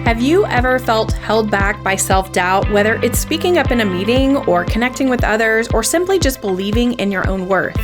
Have you ever felt held back by self-doubt, whether it's speaking up in a meeting or connecting with others or simply just believing in your own worth?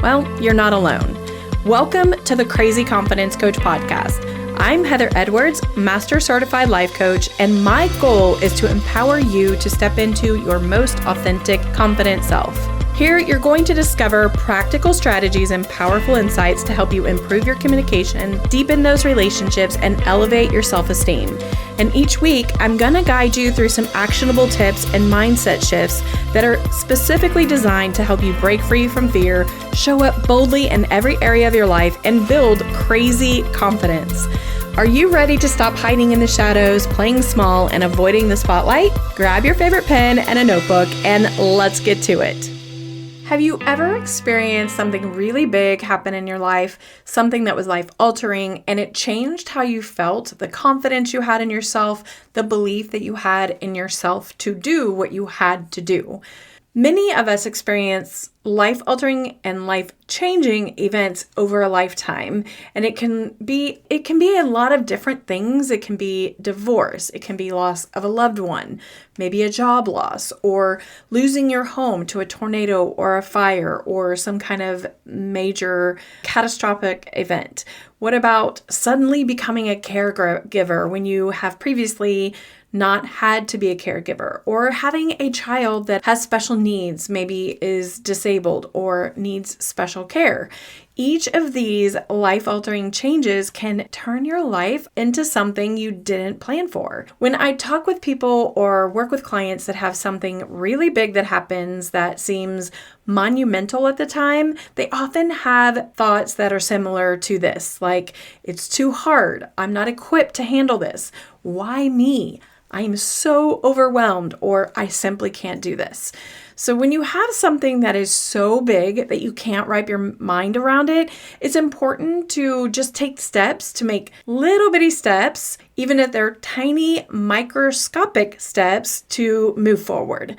Well, you're not alone. Welcome to the Crazy Confidence Coach podcast. I'm Heather Edwards, Master Certified Life Coach, and my goal is to empower you to step into your most authentic, confident self. Here, you're going to discover practical strategies and powerful insights to help you improve your communication, deepen those relationships, and elevate your self-esteem. And each week, I'm going to guide you through some actionable tips and mindset shifts that are specifically designed to help you break free from fear, show up boldly in every area of your life, and build crazy confidence. Are you ready to stop hiding in the shadows, playing small, and avoiding the spotlight? Grab your favorite pen and a notebook, and let's get to it. Have you ever experienced something really big happen in your life, something that was life-altering, and it changed how you felt, the confidence you had in yourself, the belief that you had in yourself to do what you had to do? Many of us experience life-altering and life-changing events over a lifetime, and it can be a lot of different things. It can be divorce, it can be loss of a loved one, maybe a job loss, or losing your home to a tornado or a fire or some kind of major catastrophic event. What about suddenly becoming a caregiver when you have previously not had to be a caregiver, or having a child that has special needs, maybe is disabled or needs special care? Each of these life-altering changes can turn your life into something you didn't plan for. When I talk with people or work with clients that have something really big that happens that seems monumental at the time, they often have thoughts that are similar to this, like, it's too hard, I'm not equipped to handle this, why me? I am so overwhelmed, or I simply can't do this. So when you have something that is so big that you can't wrap your mind around it, it's important to just take steps, to make little bitty steps, even if they're tiny microscopic steps, to move forward.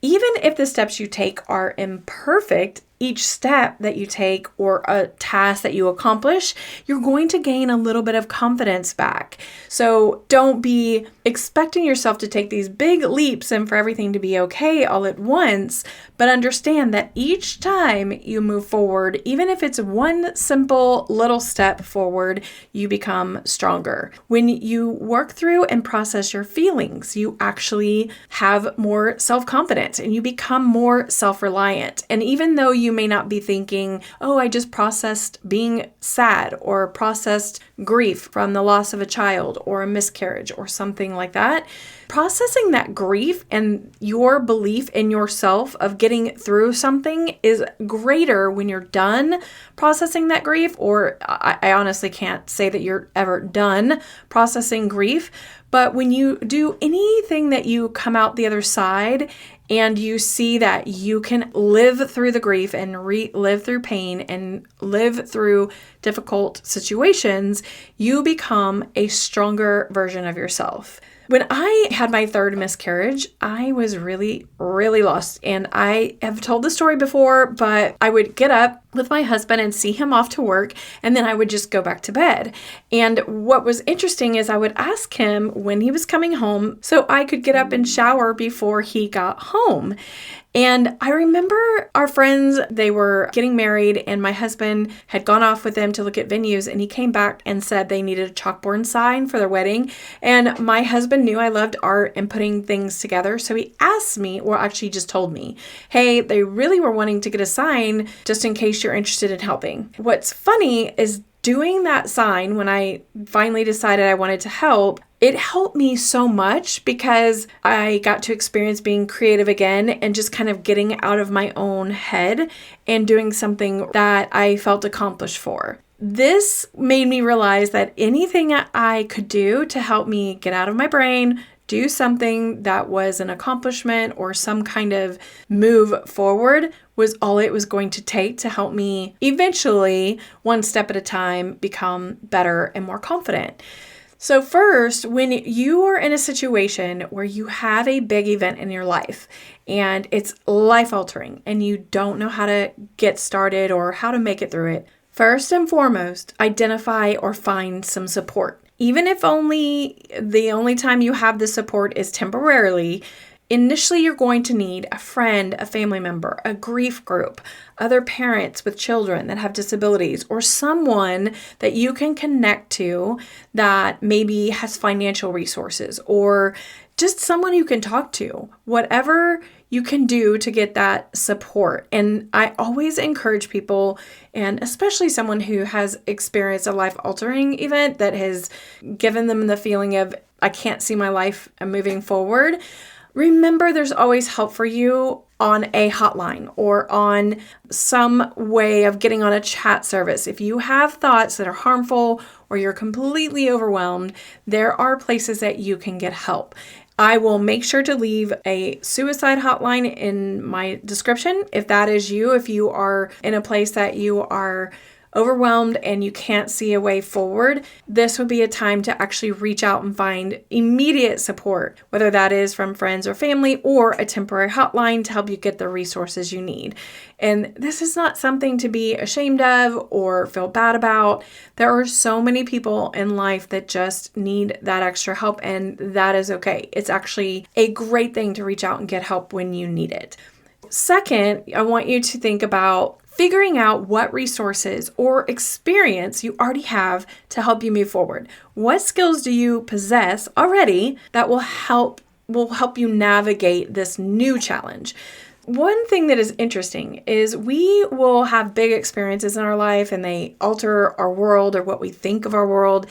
Even if the steps you take are imperfect, each step that you take or a task that you accomplish, you're going to gain a little bit of confidence back. So don't be expecting yourself to take these big leaps and for everything to be okay all at once, but understand that each time you move forward, even if it's one simple little step forward, you become stronger. When you work through and process your feelings, you actually have more self-confidence and you become more self-reliant. And even though you may not be thinking, oh, I just processed being sad or processed grief from the loss of a child or a miscarriage or something like that, processing that grief and your belief in yourself of getting through something is greater when you're done processing that grief, or I honestly can't say that you're ever done processing grief, but when you do anything that you come out the other side and you see that you can live through the grief and live through pain and live through difficult situations, you become a stronger version of yourself. When I had my third miscarriage, I was really, really lost. And I have told the story before, but I would get up with my husband and see him off to work, and then I would just go back to bed. And what was interesting is I would ask him when he was coming home so I could get up and shower before he got home. And I remember our friends, they were getting married, and my husband had gone off with them to look at venues, and he came back and said they needed a chalkboard sign for their wedding. And my husband knew I loved art and putting things together, so he asked me, or actually just told me, hey, they really were wanting to get a sign just in case you're interested in helping. What's funny is doing that sign, when I finally decided I wanted to help, it helped me so much because I got to experience being creative again and just kind of getting out of my own head and doing something that I felt accomplished for. This made me realize that anything I could do to help me get out of my brain, do something that was an accomplishment or some kind of move forward, was all it was going to take to help me eventually, one step at a time, become better and more confident. So first, when you are in a situation where you have a big event in your life and it's life-altering and you don't know how to get started or how to make it through it, first and foremost, identify or find some support. Even if the only time you have this support is temporarily, initially you're going to need a friend, a family member, a grief group, other parents with children that have disabilities, or someone that you can connect to that maybe has financial resources, or just someone you can talk to. Whatever you can do to get that support. And I always encourage people, and especially someone who has experienced a life-altering event that has given them the feeling of, I can't see my life moving forward. Remember, there's always help for you on a hotline or on some way of getting on a chat service. If you have thoughts that are harmful or you're completely overwhelmed, there are places that you can get help. I will make sure to leave a suicide hotline in my description. If that is you, if you are in a place that you are overwhelmed and you can't see a way forward, this would be a time to actually reach out and find immediate support, whether that is from friends or family or a temporary hotline to help you get the resources you need. And this is not something to be ashamed of or feel bad about. There are so many people in life that just need that extra help, and that is okay. It's actually a great thing to reach out and get help when you need it. Second, I want you to think about figuring out what resources or experience you already have to help you move forward. What skills do you possess already that will help you navigate this new challenge? One thing that is interesting is we will have big experiences in our life and they alter our world or what we think of our world.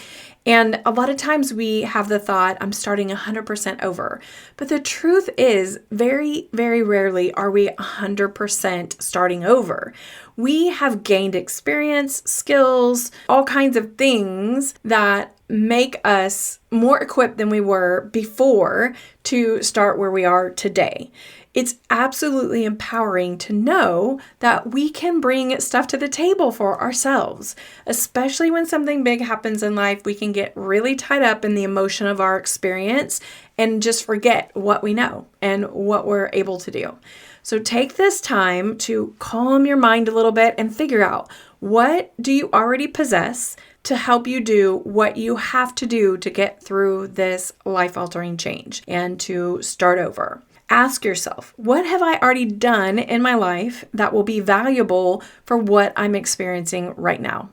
And a lot of times we have the thought, I'm starting 100% over. But the truth is, very, very rarely are we 100% starting over. We have gained experience, skills, all kinds of things that make us more equipped than we were before to start where we are today. It's absolutely empowering to know that we can bring stuff to the table for ourselves, especially when something big happens in life. We can get really tied up in the emotion of our experience and just forget what we know and what we're able to do. So take this time to calm your mind a little bit and figure out, what do you already possess to help you do what you have to do to get through this life-altering change and to start over. Ask yourself, what have I already done in my life that will be valuable for what I'm experiencing right now?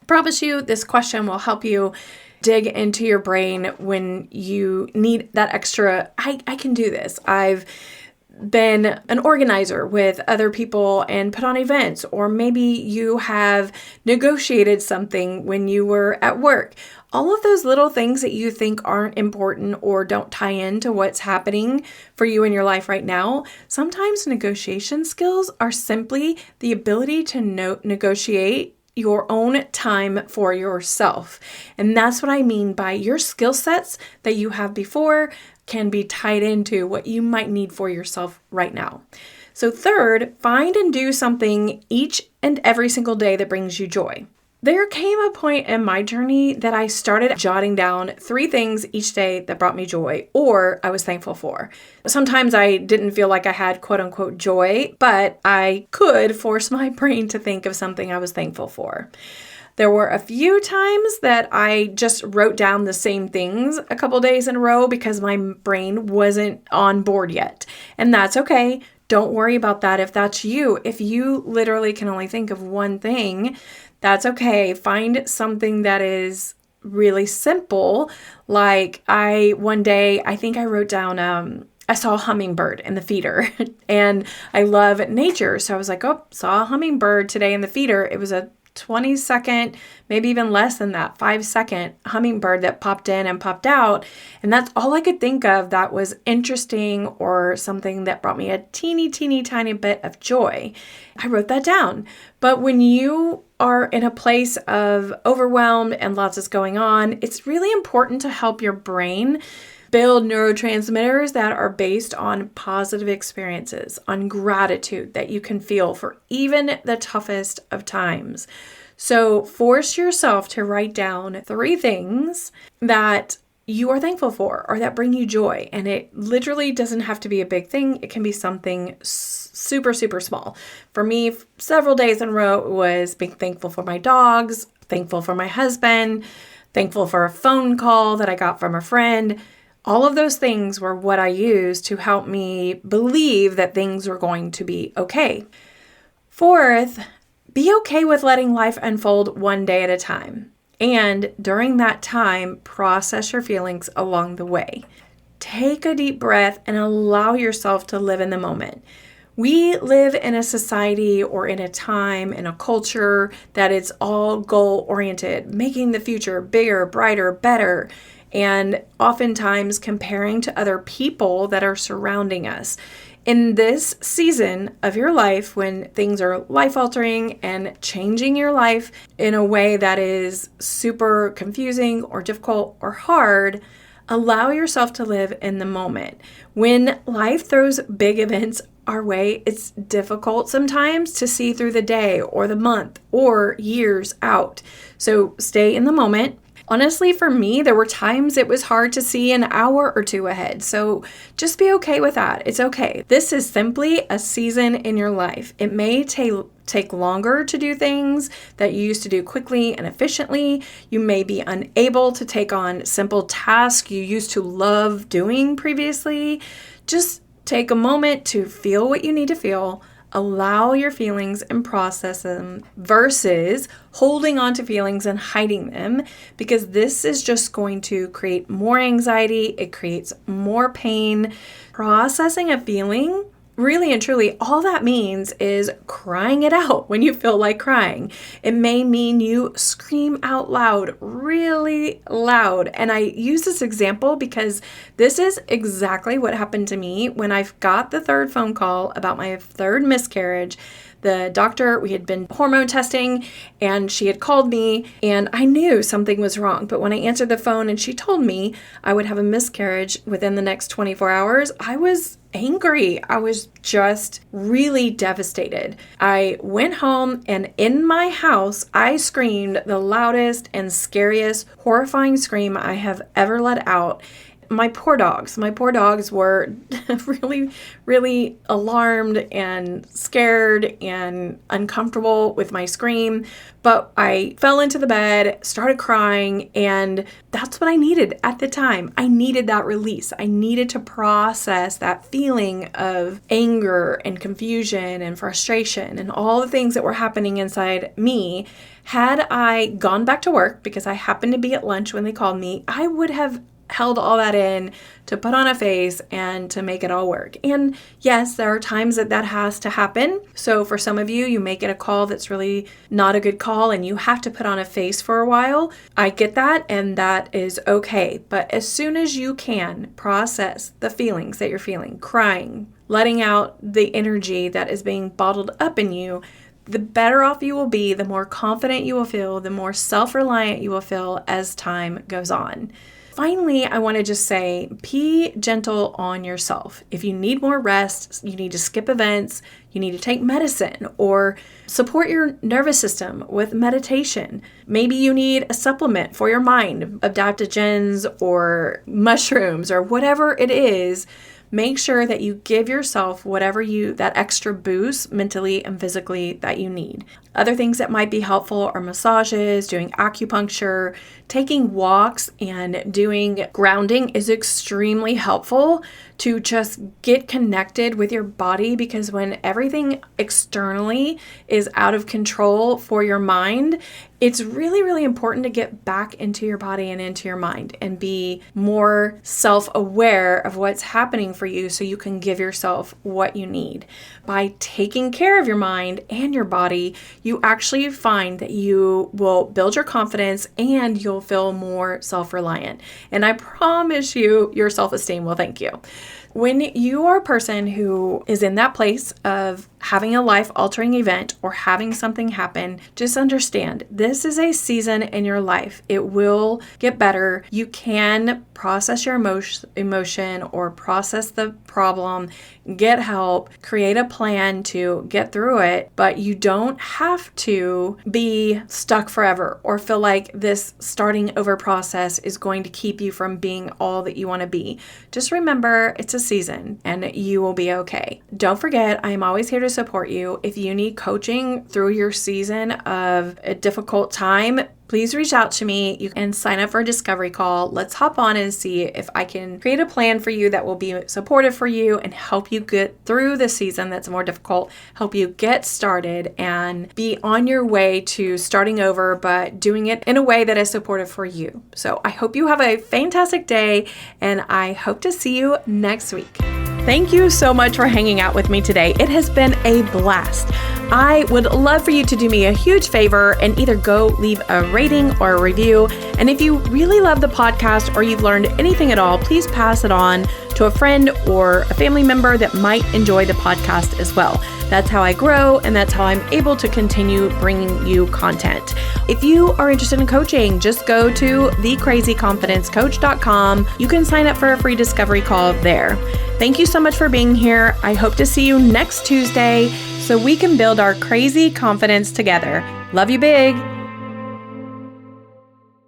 I promise you, this question will help you dig into your brain when you need that extra, I can do this. I've been an organizer with other people and put on events, or maybe you have negotiated something when you were at work. All of those little things that you think aren't important or don't tie into what's happening for you in your life right now, sometimes negotiation skills are simply the ability to negotiate your own time for yourself. And that's what I mean by your skill sets that you have before can be tied into what you might need for yourself right now. So third, find and do something each and every single day that brings you joy. There came a point in my journey that I started jotting down 3 things each day that brought me joy or I was thankful for. Sometimes I didn't feel like I had quote unquote joy, but I could force my brain to think of something I was thankful for. There were a few times that I just wrote down the same things a couple days in a row because my brain wasn't on board yet. And that's okay. Don't worry about that if that's you. If you literally can only think of one thing, that's okay. Find something that is really simple. Like one day, I think I wrote down, I saw a hummingbird in the feeder and I love nature. So I was like, saw a hummingbird today in the feeder. It was a 20-second, maybe even less than that, 5-second hummingbird that popped in and popped out. And that's all I could think of that was interesting or something that brought me a teeny tiny bit of joy. I wrote that down. But when you are in a place of overwhelmed and lots is going on, it's really important to help your brain build neurotransmitters that are based on positive experiences, on gratitude that you can feel for even the toughest of times. So force yourself to write down 3 things that you are thankful for or that bring you joy. And it literally doesn't have to be a big thing. It can be something super, super small. For me, several days in a row, it was being thankful for my dogs, thankful for my husband, thankful for a phone call that I got from a friend. All of those things were what I used to help me believe that things were going to be okay. Fourth, be okay with letting life unfold one day at a time. And during that time, process your feelings along the way. Take a deep breath and allow yourself to live in the moment. We live in a society or in a time, in a culture that it's all goal-oriented, making the future bigger, brighter, better, and oftentimes comparing to other people that are surrounding us. In this season of your life, when things are life-altering and changing your life in a way that is super confusing or difficult or hard, allow yourself to live in the moment. When life throws big events our way, it's difficult sometimes to see through the day or the month or years out. So stay in the moment. Honestly, for me, there were times it was hard to see an hour or two ahead. So just be okay with that. It's okay. This is simply a season in your life. It may take longer to do things that you used to do quickly and efficiently. You may be unable to take on simple tasks you used to love doing previously. Just take a moment to feel what you need to feel. Allow your feelings and process them versus holding on to feelings and hiding them, because this is just going to create more anxiety. It creates more pain. Processing a feeling, really and truly, all that means is crying it out when you feel like crying. It may mean you scream out loud, really loud. And I use this example because this is exactly what happened to me when I got the third phone call about my third miscarriage. The doctor, we had been hormone testing, and she had called me, and I knew something was wrong. But when I answered the phone and she told me I would have a miscarriage within the next 24 hours, I was angry. I was just really devastated. I went home, and in my house, I screamed the loudest and scariest, horrifying scream I have ever let out. My poor dogs were really, really alarmed and scared and uncomfortable with my scream. But I fell into the bed, started crying, and that's what I needed at the time. I needed that release. I needed to process that feeling of anger and confusion and frustration and all the things that were happening inside me. Had I gone back to work, because I happened to be at lunch when they called me, I would have held all that in to put on a face and to make it all work. And yes, there are times that has to happen. So for some of you, you may get a call that's really not a good call and you have to put on a face for a while. I get that, and that is okay. But as soon as you can process the feelings that you're feeling, crying, letting out the energy that is being bottled up in you, the better off you will be, the more confident you will feel, the more self-reliant you will feel as time goes on. Finally, I want to just say, be gentle on yourself. If you need more rest, you need to skip events, you need to take medicine or support your nervous system with meditation. Maybe you need a supplement for your mind, adaptogens or mushrooms or whatever it is. Make sure that you give yourself that extra boost mentally and physically that you need. Other things that might be helpful are massages, doing acupuncture, taking walks, and doing grounding is extremely helpful to just get connected with your body, because when everything externally is out of control for your mind, it's really, really important to get back into your body and into your mind and be more self-aware of what's happening for you so you can give yourself what you need. By taking care of your mind and your body, you actually find that you will build your confidence and you'll feel more self-reliant. And I promise you, your self-esteem will thank you. When you are a person who is in that place of having a life-altering event or having something happen, just understand this is a season in your life. It will get better. You can process your emotion or process the problem, get help, create a plan to get through it, but you don't have to be stuck forever or feel like this starting over process is going to keep you from being all that you want to be. Just remember, it's a season and you will be okay. Don't forget, I am always here to support you. If you need coaching through your season of a difficult time, please reach out to me. You can sign up for a discovery call. Let's hop on and see if I can create a plan for you that will be supportive for you and help you get through the season that's more difficult, help you get started and be on your way to starting over, but doing it in a way that is supportive for you. So I hope you have a fantastic day, and I hope to see you next week. Thank you so much for hanging out with me today. It has been a blast. I would love for you to do me a huge favor and either go leave a rating or a review. And if you really love the podcast or you've learned anything at all, please pass it on to a friend or a family member that might enjoy the podcast as well. That's how I grow, and that's how I'm able to continue bringing you content. If you are interested in coaching, just go to thecrazyconfidencecoach.com. You can sign up for a free discovery call there. Thank you so much for being here. I hope to see you next Tuesday so we can build our crazy confidence together. Love you big.